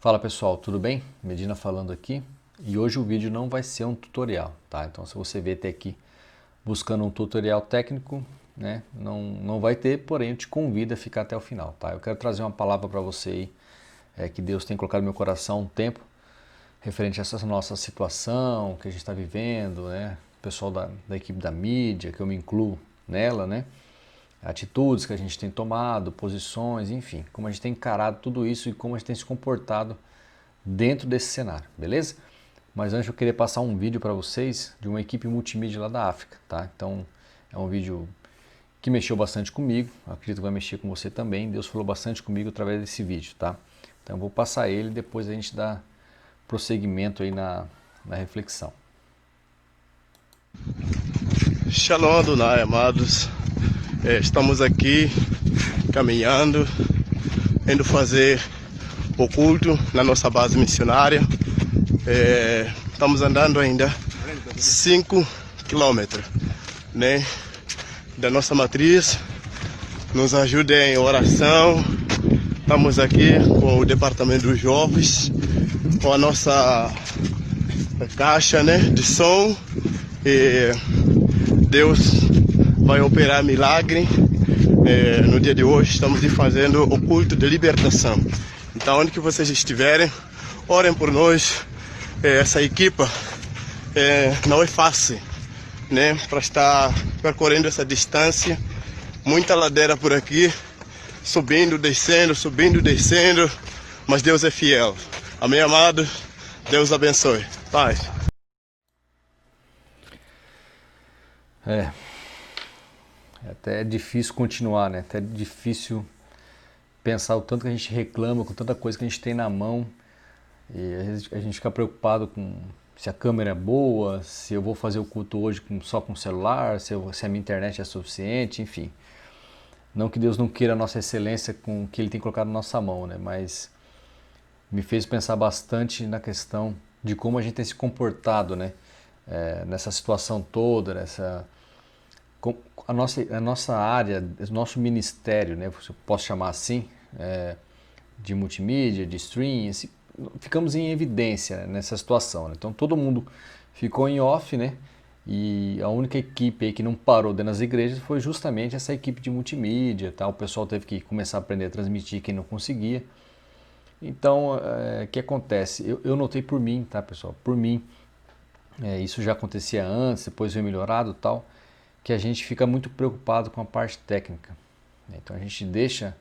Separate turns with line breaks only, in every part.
Fala pessoal, tudo bem? Medina falando aqui e hoje o vídeo não vai ser um tutorial, tá? Então se você vier até aqui buscando um tutorial técnico, né, não vai ter, porém eu te convido a ficar até o final, tá? Eu quero trazer uma palavra para você aí, que Deus tem colocado no meu coração há um tempo, referente a essa nossa situação que a gente está vivendo, né? O pessoal da equipe da mídia, que eu me incluo nela, né? Atitudes que a gente tem tomado, posições, enfim, como a gente tem encarado tudo isso e como a gente tem se comportado dentro desse cenário, beleza? Mas antes eu queria passar um vídeo para vocês de uma equipe multimídia lá da África, tá? Então é um vídeo que mexeu bastante comigo, acredito que vai mexer com você também. Deus falou bastante comigo através desse vídeo, tá? Então eu vou passar ele e depois a gente dá prosseguimento aí na reflexão.
Shalom Adonai, amados. Estamos aqui caminhando, indo fazer o culto na nossa base missionária. Estamos andando ainda 5 quilômetros, né, da nossa matriz. Nos ajudem em oração. Estamos aqui com o departamento dos jovens, com a nossa caixa, né, de som. E Deus vai operar milagre. No dia de hoje estamos fazendo o culto de libertação. Então, onde que vocês estiverem, orem por nós. Essa equipa não é fácil, né, para estar percorrendo essa distância. Muita ladeira por aqui, subindo, descendo, mas Deus é fiel. Amém, amado? Deus abençoe. Paz.
É até difícil continuar, né? Até difícil pensar o tanto que a gente reclama, com tanta coisa que a gente tem na mão. E às vezes a gente fica preocupado com se a câmera é boa, se eu vou fazer o culto hoje só com o celular, se a minha internet é suficiente, enfim. Não que Deus não queira a nossa excelência com o que Ele tem colocado na nossa mão, né? Mas me fez pensar bastante na questão de como a gente tem se comportado, né? Nessa situação toda, a nossa área, o nosso ministério, né? Se eu posso chamar assim, de multimídia, de streaming, ficamos em evidência, né, nessa situação, né? Então todo mundo ficou em off, né? E a única equipe aí que não parou dentro das igrejas foi justamente essa equipe de multimídia, tá? O pessoal teve que começar a aprender a transmitir quem não conseguia. Então, o que acontece? Eu notei por mim, tá, pessoal? Por mim, isso já acontecia antes, depois veio melhorado e tal, que a gente fica muito preocupado com a parte técnica, né? Então a gente deixa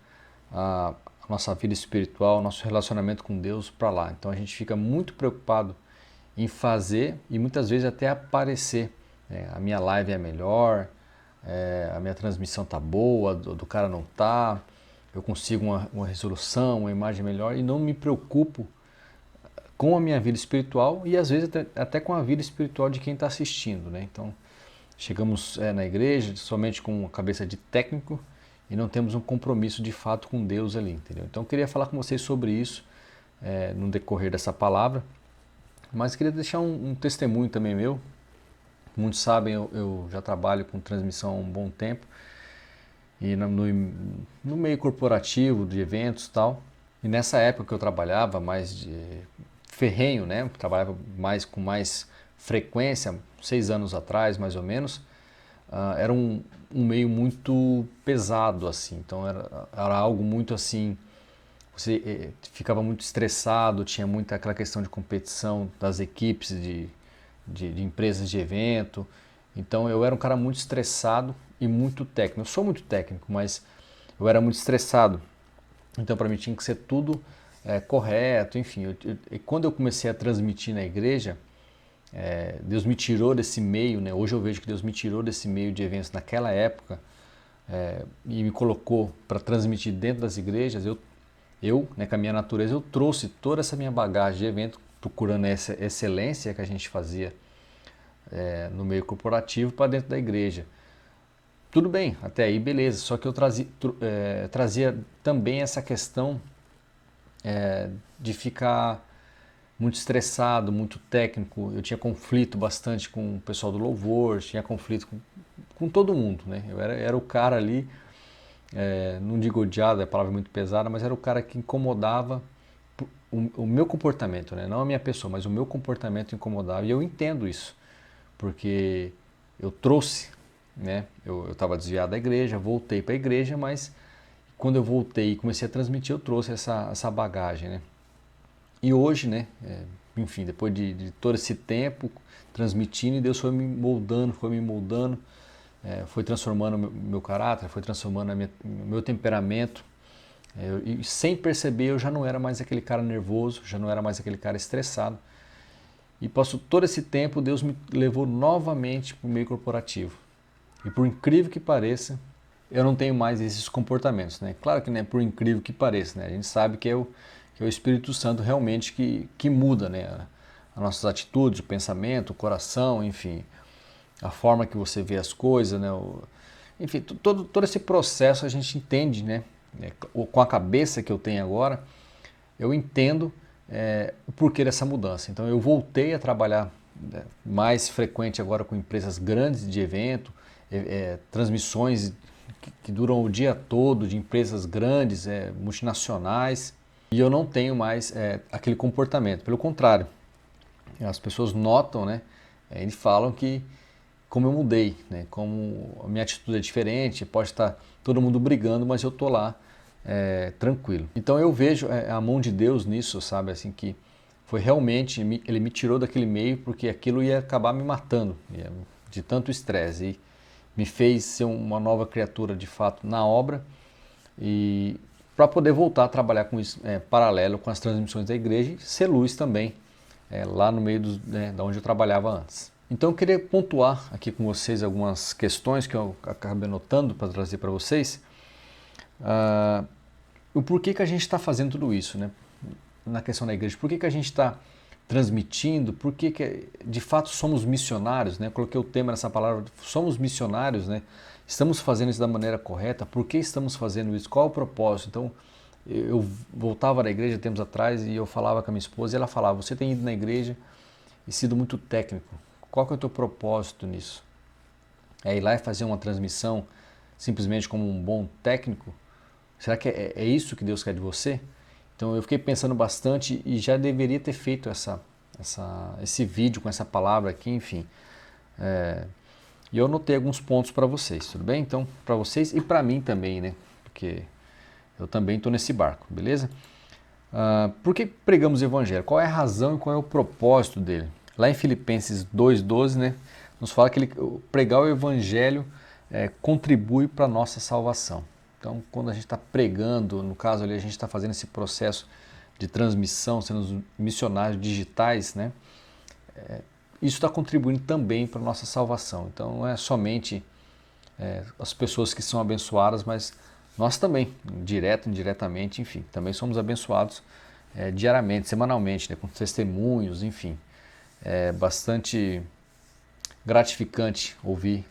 a nossa vida espiritual, nosso relacionamento com Deus para lá. Então a gente fica muito preocupado em fazer e muitas vezes até aparecer, né? A minha live é melhor, a minha transmissão tá boa, do cara não tá, eu consigo uma resolução, uma imagem melhor e não me preocupo com a minha vida espiritual e às vezes até com a vida espiritual de quem está assistindo, né? Então chegamos na igreja somente com a cabeça de técnico e não temos um compromisso de fato com Deus ali, entendeu? Então eu queria falar com vocês sobre isso no decorrer dessa palavra, mas queria deixar um testemunho também meu. Muitos sabem, eu já trabalho com transmissão há um bom tempo e no meio corporativo, de eventos e tal. E nessa época que eu trabalhava mais de ferrenho, né? Trabalhava com mais frequência, 6 anos atrás, mais ou menos. Era um meio muito pesado, assim. Então era algo muito assim. Você ficava muito estressado, tinha muita aquela questão de competição das equipes de empresas de evento. Então eu era um cara muito estressado e muito técnico. Eu sou muito técnico, mas eu era muito estressado. Então para mim tinha que ser tudo correto, enfim. E quando eu comecei a transmitir na igreja, Deus me tirou desse meio, né? Hoje eu vejo que Deus me tirou desse meio de eventos naquela época e me colocou para transmitir dentro das igrejas. Né, com a minha natureza, eu trouxe toda essa minha bagagem de evento, procurando essa excelência que a gente fazia no meio corporativo para dentro da igreja. Tudo bem, até aí beleza, só que eu trazia também essa questão de ficar muito estressado, muito técnico. Eu tinha conflito bastante com o pessoal do louvor, tinha conflito com todo mundo, né? Eu era o cara ali, não digo odiado, é a palavra muito pesada, mas era o cara que incomodava o meu comportamento, né? Não a minha pessoa, mas o meu comportamento incomodava. E eu entendo isso, porque eu trouxe, né? Eu estava desviado da igreja, voltei para a igreja, mas quando eu voltei e comecei a transmitir, eu trouxe essa bagagem, né? E hoje, né? Enfim, depois de todo esse tempo transmitindo, Deus foi me moldando, foi transformando o meu caráter, foi transformando o meu temperamento. E sem perceber, eu já não era mais aquele cara nervoso, já não era mais aquele cara estressado. E passou todo esse tempo, Deus me levou novamente para o meio corporativo. E por incrível que pareça, eu não tenho mais esses comportamentos, né? Claro que não é por incrível que pareça, né? A gente sabe que é o Espírito Santo realmente que muda, né? As nossas atitudes, o pensamento, o coração, enfim, a forma que você vê as coisas, né? Enfim, todo esse processo a gente entende, né? Com a cabeça que eu tenho agora, eu entendo o porquê dessa mudança. Então eu voltei a trabalhar mais frequente agora com empresas grandes de evento, transmissões que duram o dia todo, de empresas grandes, multinacionais, e eu não tenho mais aquele comportamento. Pelo contrário, as pessoas notam, né, e falam que como eu mudei, né, como a minha atitude é diferente, pode estar todo mundo brigando, mas eu estou lá tranquilo. Então eu vejo a mão de Deus nisso, sabe, assim, que foi realmente, ele me tirou daquele meio porque aquilo ia acabar me matando, de tanto estresse, e me fez ser uma nova criatura de fato na obra, e para poder voltar a trabalhar com isso paralelo com as transmissões da igreja e ser luz também, lá no meio da onde eu trabalhava antes. Então eu queria pontuar aqui com vocês algumas questões que eu acabei notando para trazer para vocês. O porquê que a gente está fazendo tudo isso, né? Na questão da igreja, por que a gente está transmitindo, por que de fato somos missionários, né? Coloquei o tema nessa palavra, somos missionários, né? Estamos fazendo isso da maneira correta, por que estamos fazendo isso, qual é o propósito? Então, eu voltava da igreja tempos atrás e eu falava com a minha esposa e ela falava, você tem ido na igreja e sido muito técnico, qual que é o teu propósito nisso? É ir lá e fazer uma transmissão simplesmente como um bom técnico? Será que é isso que Deus quer de você? Então eu fiquei pensando bastante e já deveria ter feito esse vídeo com essa palavra aqui, enfim. E eu anotei alguns pontos para vocês, tudo bem? Então, para vocês e para mim também, né? Porque eu também estou nesse barco, beleza? Por que pregamos o Evangelho? Qual é a razão e qual é o propósito dele? Lá em Filipenses 2,12, né? Nos fala que pregar o Evangelho contribui para a nossa salvação. Então, quando a gente está pregando, no caso ali, a gente está fazendo esse processo de transmissão, sendo os missionários digitais, né? Isso está contribuindo também para a nossa salvação. Então, não é somente as pessoas que são abençoadas, mas nós também, direto, indiretamente, enfim, também somos abençoados diariamente, semanalmente, né? Com testemunhos, enfim. É bastante gratificante ouvir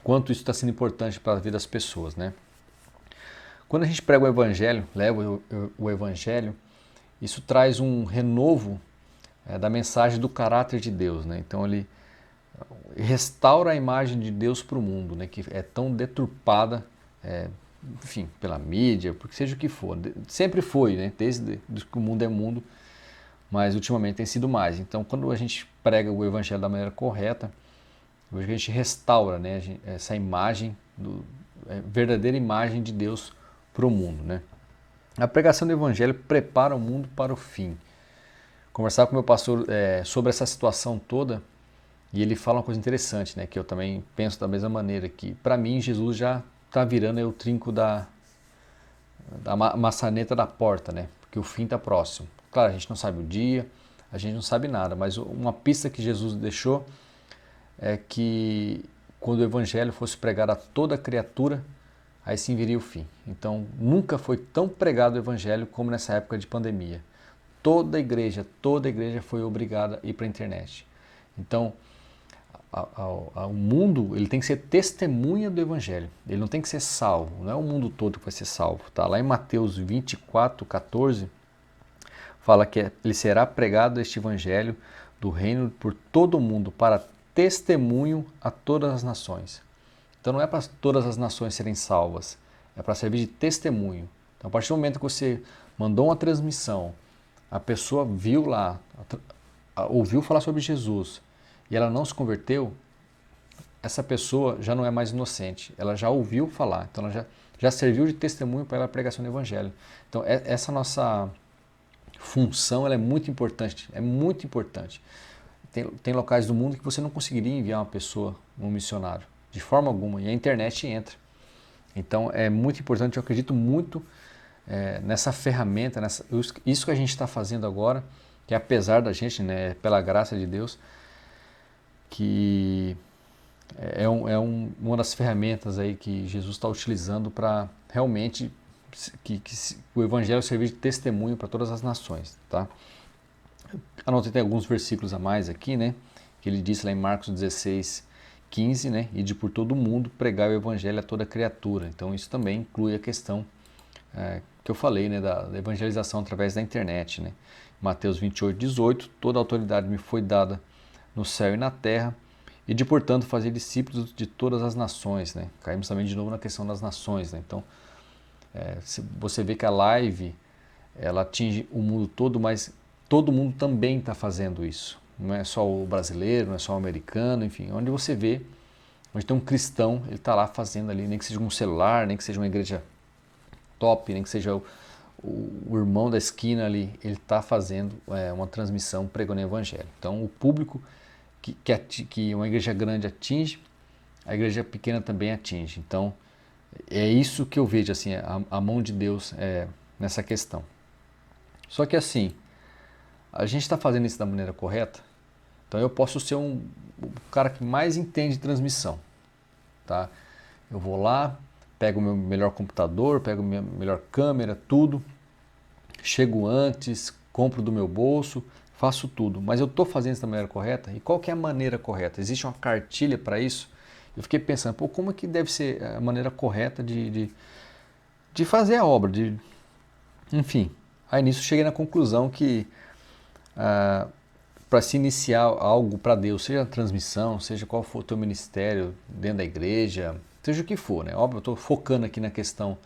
quanto isso está sendo importante para a vida das pessoas, né? Quando a gente prega o Evangelho, leva o Evangelho, isso traz um renovo da mensagem do caráter de Deus, né? Então ele restaura a imagem de Deus para o mundo, né? Que é tão deturpada, enfim, pela mídia, porque seja o que for. Sempre foi, né? Desde que o mundo é mundo, mas ultimamente tem sido mais. Então quando a gente prega o Evangelho da maneira correta, a gente restaura, né, essa imagem, verdadeira imagem de Deus para o mundo, né? A pregação do Evangelho prepara o mundo para o fim. Conversava com o meu pastor sobre essa situação toda e ele fala uma coisa interessante, né, que eu também penso da mesma maneira, que para mim Jesus já está virando o trinco da maçaneta da porta, né, porque o fim está próximo. Claro, a gente não sabe o dia, a gente não sabe nada, mas uma pista que Jesus deixou é que quando o Evangelho fosse pregado a toda criatura, aí sim viria o fim. Então, nunca foi tão pregado o Evangelho como nessa época de pandemia. Toda a igreja foi obrigada a ir para a internet. Então, o mundo ele tem que ser testemunha do Evangelho. Ele não tem que ser salvo, não é o mundo todo que vai ser salvo. Tá? Lá em Mateus 24:14, fala que ele será pregado este Evangelho do reino por todo o mundo, para testemunho a todas as nações. Então não é para todas as nações serem salvas, é para servir de testemunho. Então a partir do momento que você mandou uma transmissão, a pessoa viu lá, ouviu falar sobre Jesus e ela não se converteu, essa pessoa já não é mais inocente, ela já ouviu falar, então ela já serviu de testemunho para a pregação do Evangelho. Então essa nossa função ela é muito importante, é muito importante. Tem locais do mundo que você não conseguiria enviar uma pessoa, um missionário, de forma alguma, e a internet entra. Então é muito importante, eu acredito muito nessa ferramenta, isso que a gente está fazendo agora, que apesar da gente, né, pela graça de Deus, que uma das ferramentas aí que Jesus está utilizando para realmente que o Evangelho servir de testemunho para todas as nações, tá? Anotei tem alguns versículos a mais aqui, né? Que ele disse lá em Marcos 16:15, né? Ide por todo o mundo, pregar o Evangelho a toda criatura. Então isso também inclui a questão que eu falei, né? Da evangelização através da internet, né? Mateus 28:18, toda a autoridade me foi dada no céu e na terra, e de, portanto, fazer discípulos de todas as nações, né? Caímos também de novo na questão das nações, né? Então, se você vê que a live, ela atinge o mundo todo, mas todo mundo também está fazendo isso. Não é só o brasileiro, não é só o americano, enfim, onde você vê, onde tem um cristão, ele está lá fazendo ali, nem que seja um celular, nem que seja uma igreja top, nem que seja o irmão da esquina ali, ele está fazendo uma transmissão pregando o Evangelho. Então, o público que uma igreja grande atinge, a igreja pequena também atinge. Então, é isso que eu vejo, assim, a mão de Deus nessa questão. Só que assim, a gente está fazendo isso da maneira correta, então eu posso ser o cara que mais entende de transmissão, tá? Eu vou lá, pego o meu melhor computador, pego a minha melhor câmera, tudo, chego antes, compro do meu bolso, faço tudo, mas eu estou fazendo isso da maneira correta? E qual que é a maneira correta? Existe uma cartilha para isso? Eu fiquei pensando, pô, como é que deve ser a maneira correta de fazer a obra, enfim. Aí nisso cheguei na conclusão que para se iniciar algo para Deus, seja a transmissão, seja qual for o teu ministério dentro da igreja, seja o que for, né? Óbvio, eu estou focando aqui na questão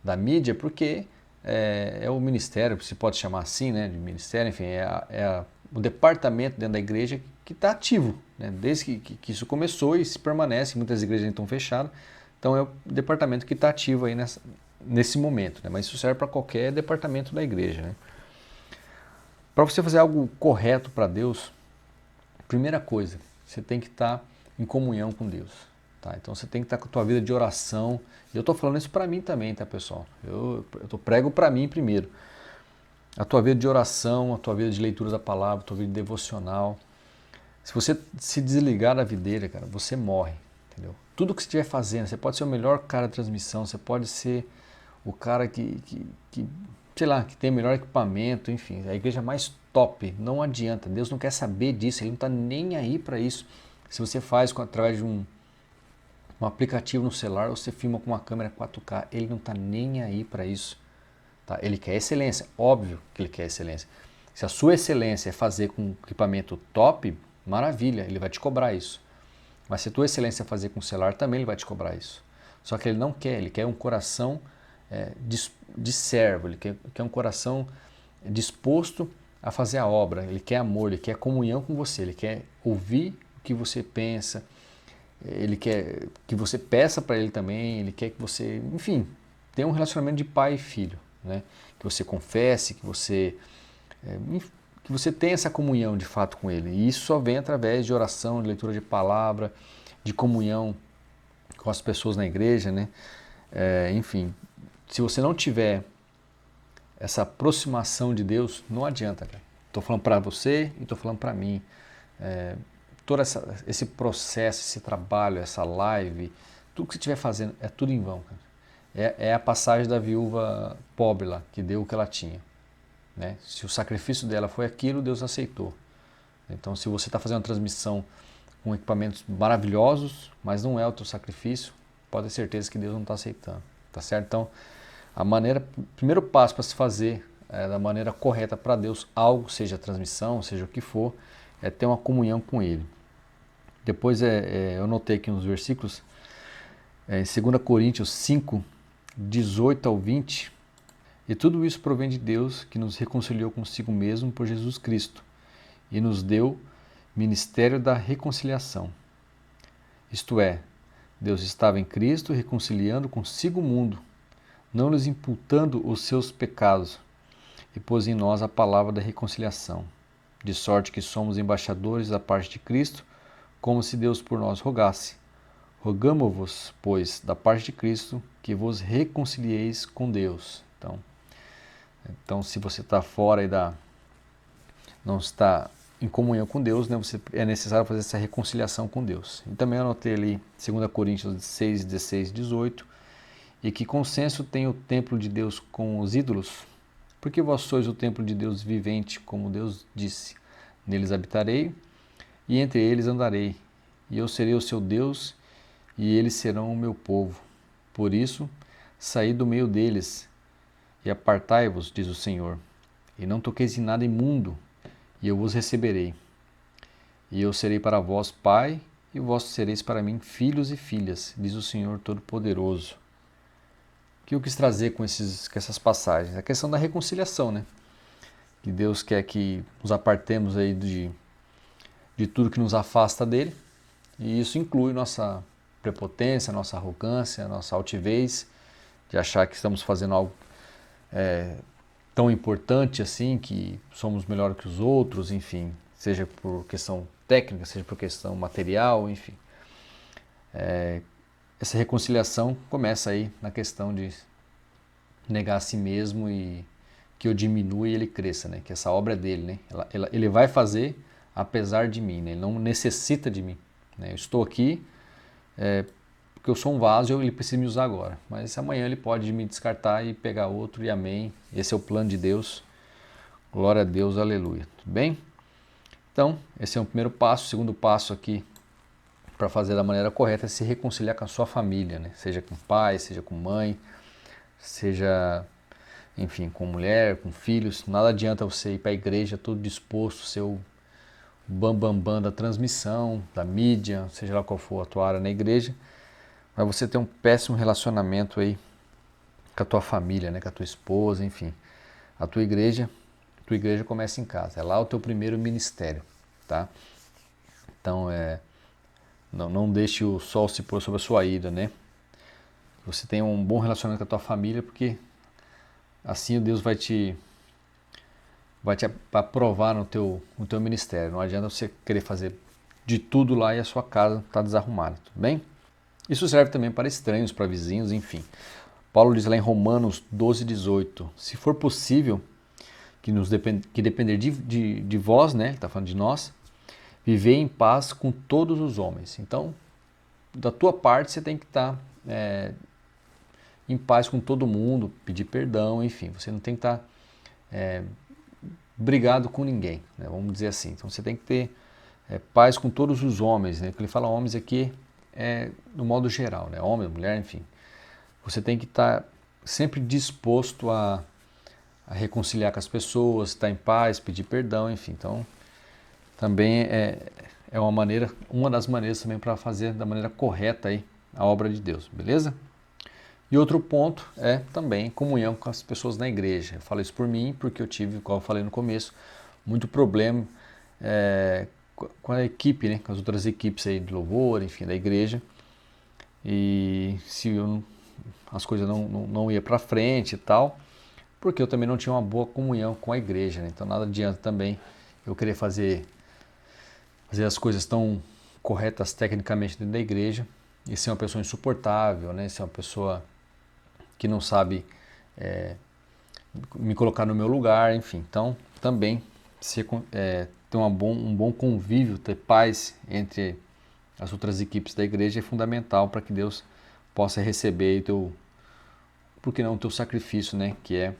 da mídia porque é o ministério, se pode chamar assim, né, de ministério, enfim, o departamento dentro da igreja que está ativo, né, desde que isso começou e se permanece, muitas igrejas estão fechadas, então é o departamento que está ativo aí nesse momento, né, mas isso serve para qualquer departamento da igreja, né. Para você fazer algo correto para Deus, primeira coisa, você tem que estar em comunhão com Deus. Tá? Então você tem que estar com a tua vida de oração. E eu estou falando isso para mim também, tá, pessoal? Eu prego para mim primeiro. A tua vida de oração, a tua vida de leitura da palavra, a tua vida devocional. Se você se desligar da videira, cara, você morre. Entendeu? Tudo que você estiver fazendo, você pode ser o melhor cara de transmissão, você pode ser o cara que sei lá, que tem o melhor equipamento, enfim, a igreja mais top, não adianta, Deus não quer saber disso, Ele não está nem aí para isso. Se você faz através de um aplicativo no celular, ou você filma com uma câmera 4K, Ele não está nem aí para isso. Tá? Ele quer excelência, óbvio que Ele quer excelência. Se a sua excelência é fazer com equipamento top, maravilha, Ele vai te cobrar isso. Mas se a tua excelência é fazer com o celular, também Ele vai te cobrar isso. Só que Ele não quer, Ele quer um coração de servo, Ele quer um coração disposto a fazer a obra, Ele quer amor, Ele quer comunhão com você, Ele quer ouvir o que você pensa, Ele quer que você peça para Ele também, Ele quer que você, enfim, tenha um relacionamento de pai e filho, né? Que você confesse, que você tenha essa comunhão de fato com Ele. E isso só vem através de oração, de leitura de palavra, de comunhão com as pessoas na igreja, né? Enfim, se você não tiver essa aproximação de Deus, não adianta, cara. Estou falando para você e estou falando para mim. Todo esse processo, esse trabalho, essa live, tudo que você estiver fazendo é tudo em vão, cara. É a passagem da viúva pobre lá, que deu o que ela tinha. Né? Se o sacrifício dela foi aquilo, Deus aceitou. Então, se você está fazendo uma transmissão com equipamentos maravilhosos, mas não é o teu sacrifício, pode ter certeza que Deus não está aceitando. Tá certo? Então, o primeiro passo para se fazer da maneira correta para Deus algo, seja transmissão, seja o que for, é ter uma comunhão com Ele. Depois eu notei aqui uns versículos, em 2 Coríntios 5, 18 ao 20, E tudo isso provém de Deus, que nos reconciliou consigo mesmo por Jesus Cristo e nos deu ministério da reconciliação. Isto é, Deus estava em Cristo reconciliando consigo o mundo, não lhes imputando os seus pecados, e pôs em nós a palavra da reconciliação, de sorte que somos embaixadores da parte de Cristo, como se Deus por nós rogasse. Rogamo-vos, pois, da parte de Cristo, que vos reconcilieis com Deus. Então se você está fora não está em comunhão com Deus, né, é necessário fazer essa reconciliação com Deus. E também anotei ali 2 Coríntios 6, 16, 18, e que consenso tem o templo de Deus com os ídolos? Porque vós sois o templo de Deus vivente, como Deus disse, neles habitarei, e entre eles andarei, e eu serei o seu Deus, e eles serão o meu povo. Por isso, saí do meio deles, e apartai-vos, diz o Senhor, e não toqueis em nada imundo, e eu vos receberei. E eu serei para vós pai, e vós sereis para mim filhos e filhas, diz o Senhor Todo-Poderoso. O que eu quis trazer com essas passagens? A questão da reconciliação, né? Que Deus quer que nos apartemos aí de tudo que nos afasta dele, e isso inclui nossa prepotência, nossa arrogância, nossa altivez, de achar que estamos fazendo algo tão importante assim, que somos melhor que os outros, enfim, seja por questão técnica, seja por questão material, enfim. Essa reconciliação começa aí na questão de negar a si mesmo e que eu diminua e ele cresça, né? Que essa obra é dele, né? Ele vai fazer apesar de mim, né? Ele não necessita de mim, né? Eu estou aqui porque eu sou um vaso e ele precisa me usar agora, mas amanhã ele pode me descartar e pegar outro, e amém. Esse é o plano de Deus. Glória a Deus, aleluia. Tudo bem? Então, esse é o primeiro passo. O segundo passo aqui para fazer da maneira correta é se reconciliar com a sua família, né? Seja com pai, seja com mãe, seja, enfim, com mulher, com filhos. Nada adianta você ir para a igreja todo disposto, ser o bambambam da transmissão, da mídia, seja lá qual for a tua área na igreja, mas você tem um péssimo relacionamento aí com a tua família, né? Com a tua esposa, enfim. A tua igreja começa em casa, é lá o teu primeiro ministério, tá? Então, não deixe o sol se pôr sobre a sua ira, né? Você tem um bom relacionamento com a tua família, porque assim Deus vai te aprovar no teu ministério. Não adianta você querer fazer de tudo lá e a sua casa está desarrumada, tudo bem? Isso serve também para estranhos, para vizinhos, enfim. Paulo diz lá em Romanos 12, 18, se for possível, que depender de vós, né? Ele está falando de nós, viver em paz com todos os homens. Então, da tua parte, você tem que estar em paz com todo mundo, pedir perdão, enfim. Você não tem que estar brigado com ninguém, né? Vamos dizer assim. Então, você tem que ter paz com todos os homens, né? Porque ele fala homens aqui no modo geral, né? Homem, mulher, enfim. Você tem que estar sempre disposto a reconciliar com as pessoas, estar em paz, pedir perdão, enfim. Então, também é uma das maneiras também para fazer da maneira correta aí a obra de Deus, beleza? E outro ponto é também comunhão com as pessoas na igreja. Eu falo isso por mim, porque eu tive, como eu falei no começo, muito problema com a equipe, né? Com as outras equipes aí de louvor, enfim, da igreja. E se as coisas não iam para frente e tal, porque eu também não tinha uma boa comunhão com a igreja, né? Então nada adianta também eu querer fazer as coisas tão corretas tecnicamente dentro da igreja e ser uma pessoa insuportável, né? Ser uma pessoa que não sabe me colocar no meu lugar, enfim. Então também ter um bom convívio, ter paz entre as outras equipes da igreja é fundamental para que Deus possa receber por que não, o teu sacrifício, né? Que é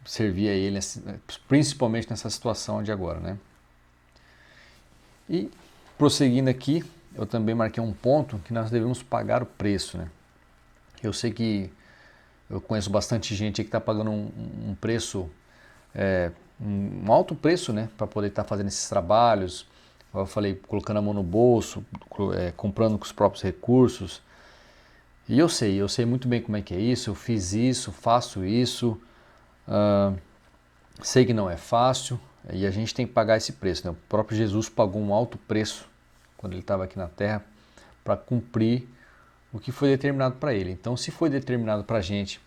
servir a Ele, principalmente nessa situação de agora, né? E prosseguindo aqui, eu também marquei um ponto que nós devemos pagar o preço, né? Eu sei que eu conheço bastante gente que está pagando um preço, um alto preço, né? Para poder estar fazendo esses trabalhos. Eu falei, colocando a mão no bolso, comprando com os próprios recursos. E eu sei muito bem como é que é isso, eu fiz isso, faço isso, Sei que não é fácil e a gente tem que pagar esse preço, né? O próprio Jesus pagou um alto preço quando ele estava aqui na Terra para cumprir o que foi determinado para ele. Então, se foi determinado para a gente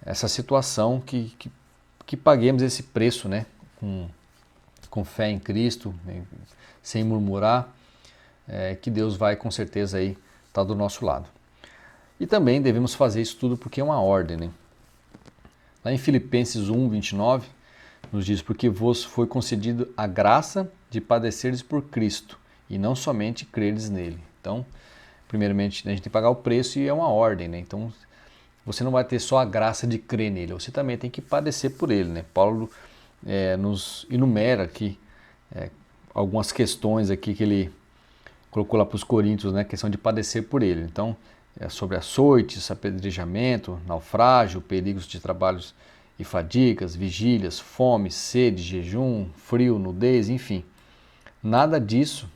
essa situação, que paguemos esse preço, né? Com fé em Cristo, sem murmurar, que Deus vai com certeza aí estar do nosso lado. E também devemos fazer isso tudo porque é uma ordem, né? Lá em Filipenses 1, 29, nos diz: porque vos foi concedido a graça de padecerdes por Cristo, e não somente creres nele. Então, primeiramente, a gente tem que pagar o preço e é uma ordem, né? Então, você não vai ter só a graça de crer nele, você também tem que padecer por ele, né? Paulo nos enumera aqui algumas questões aqui que ele colocou lá para os coríntios, né? Questão de padecer por ele. Então, sobre açoites, apedrejamento, naufrágio, perigos de trabalhos e fadigas, vigílias, fome, sede, jejum, frio, nudez, enfim. Nada disso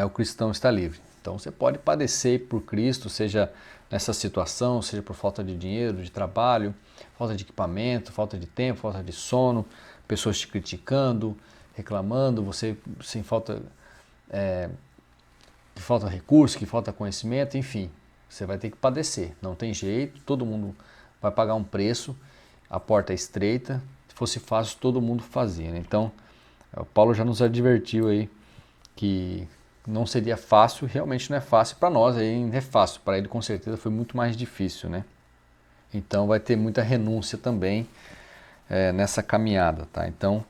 o cristão está livre. Então você pode padecer por Cristo, seja nessa situação, seja por falta de dinheiro, de trabalho, falta de equipamento, falta de tempo, falta de sono, pessoas te criticando, reclamando, você sem falta que falta recurso, que falta conhecimento, enfim, você vai ter que padecer. Não tem jeito, todo mundo vai pagar um preço, a porta é estreita, se fosse fácil todo mundo fazia, né? Então, o Paulo já nos advertiu aí que não seria fácil, realmente não é fácil para nós, aí não é fácil, para ele com certeza foi muito mais difícil, né? Então vai ter muita renúncia também nessa caminhada, tá? Então,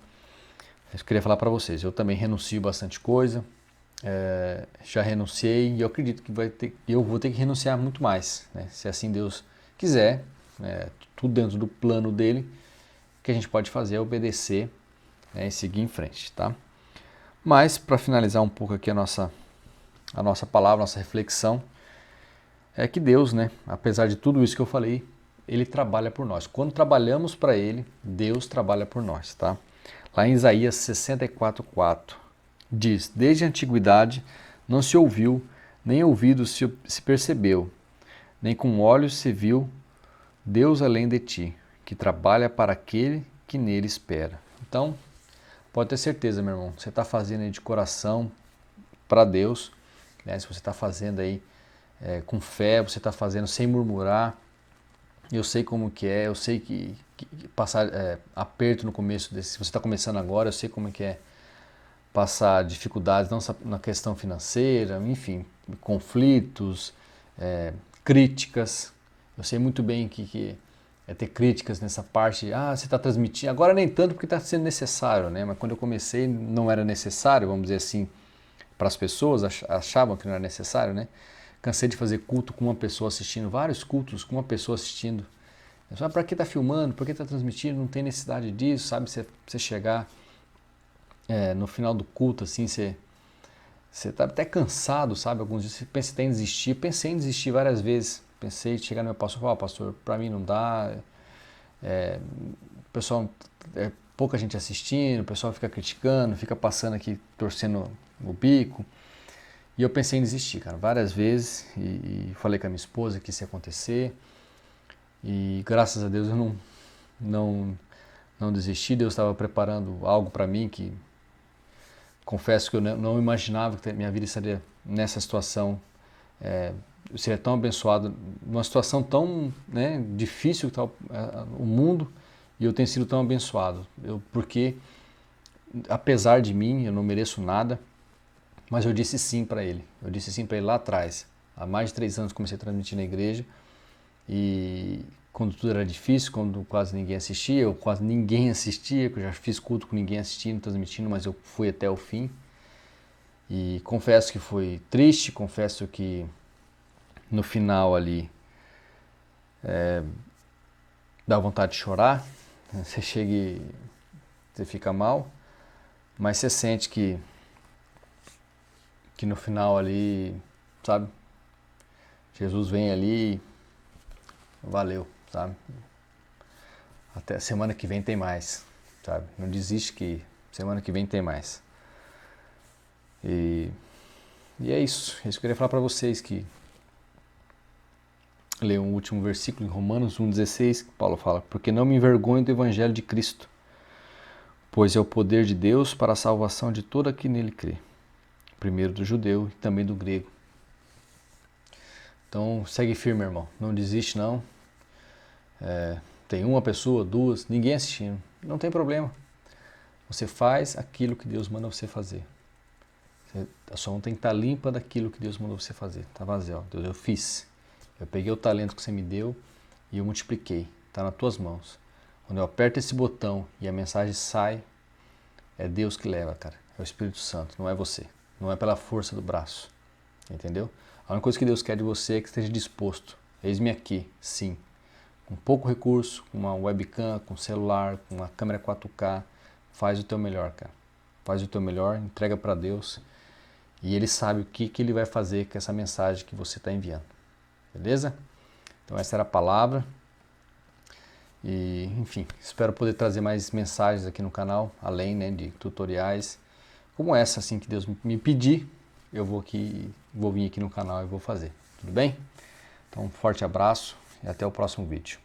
eu queria falar para vocês, eu também renuncio bastante coisa, já renunciei e eu acredito que eu vou ter que renunciar muito mais, né? Se assim Deus quiser, tudo dentro do plano dele, o que a gente pode fazer é obedecer, né, e seguir em frente, tá? Mas, para finalizar um pouco aqui a nossa palavra, nossa reflexão, é que Deus, né, apesar de tudo isso que eu falei, Ele trabalha por nós. Quando trabalhamos para Ele, Deus trabalha por nós, tá? Lá em Isaías 64:4, diz: desde a antiguidade não se ouviu, nem ouvido se percebeu, nem com olhos se viu Deus além de ti, que trabalha para aquele que nele espera. Então, pode ter certeza, meu irmão, você está fazendo aí de coração para Deus, né? Se você está fazendo aí com fé, você está fazendo sem murmurar, eu sei como que é, eu sei que passar aperto no começo, se você está começando agora, eu sei como que é passar dificuldades, não só na questão financeira, enfim, conflitos, críticas. Eu sei muito bem que é ter críticas nessa parte, você está transmitindo, agora nem tanto porque está sendo necessário, né? Mas quando eu comecei não era necessário, vamos dizer assim, para as pessoas, achavam que não era necessário, né? Cansei de fazer culto com uma pessoa assistindo, vários cultos com uma pessoa assistindo. Para que está filmando, para que está transmitindo, não tem necessidade disso, sabe? Você chegar no final do culto, assim, você está até cansado, sabe? Alguns dias você pensa até em desistir, pensei em desistir várias vezes. Pensei em chegar no meu pastor e falar: pastor, para mim não dá, pessoal, pouca gente assistindo, o pessoal fica criticando, fica passando aqui, torcendo o bico. E eu pensei em desistir, cara, várias vezes, e falei com a minha esposa que isso ia acontecer, e graças a Deus eu não desisti. Deus estava preparando algo para mim que, confesso que eu não imaginava que minha vida estaria nessa situação, eu seria tão abençoado, numa situação tão, né, difícil que está o mundo, e eu tenho sido tão abençoado, porque apesar de mim, eu não mereço nada, mas eu disse sim para ele, lá atrás, há mais de 3 anos comecei a transmitir na igreja, e quando tudo era difícil, quando quase ninguém assistia, que eu já fiz culto com ninguém assistindo, transmitindo, mas eu fui até o fim, e confesso que foi triste, confesso que no final ali dá vontade de chorar, você chega e você fica mal, mas você sente que no final ali, sabe, Jesus vem ali, valeu, sabe, até semana que vem tem mais, sabe, não desiste que semana que vem tem mais. E é isso que eu queria falar para vocês, que ler um último versículo em Romanos 1,16, que Paulo fala: porque não me envergonho do evangelho de Cristo, pois é o poder de Deus para a salvação de todo aquele que nele crê, primeiro do judeu e também do grego. Então segue firme, irmão, não desiste não. Tem uma pessoa, duas, ninguém assistindo, não tem problema. Você faz aquilo que Deus manda você fazer. A sua mão tem que estar limpa daquilo que Deus mandou você fazer. Está vazio, ó. Deus, eu fiz. Eu peguei o talento que você me deu e eu multipliquei. Está nas tuas mãos. Quando eu aperto esse botão e a mensagem sai, é Deus que leva, cara. É o Espírito Santo, não é você. Não é pela força do braço. Entendeu? A única coisa que Deus quer de você é que esteja disposto. Eis-me aqui, sim. Com pouco recurso, com uma webcam, com celular, com uma câmera 4K. Faz o teu melhor, cara. Faz o teu melhor, entrega para Deus. E Ele sabe o que Ele vai fazer com essa mensagem que você está enviando. Beleza? Então essa era a palavra. E, enfim, espero poder trazer mais mensagens aqui no canal, além, né, de tutoriais. Como essa, assim, que Deus me pedir, eu vou vir aqui no canal e vou fazer. Tudo bem? Então, um forte abraço e até o próximo vídeo.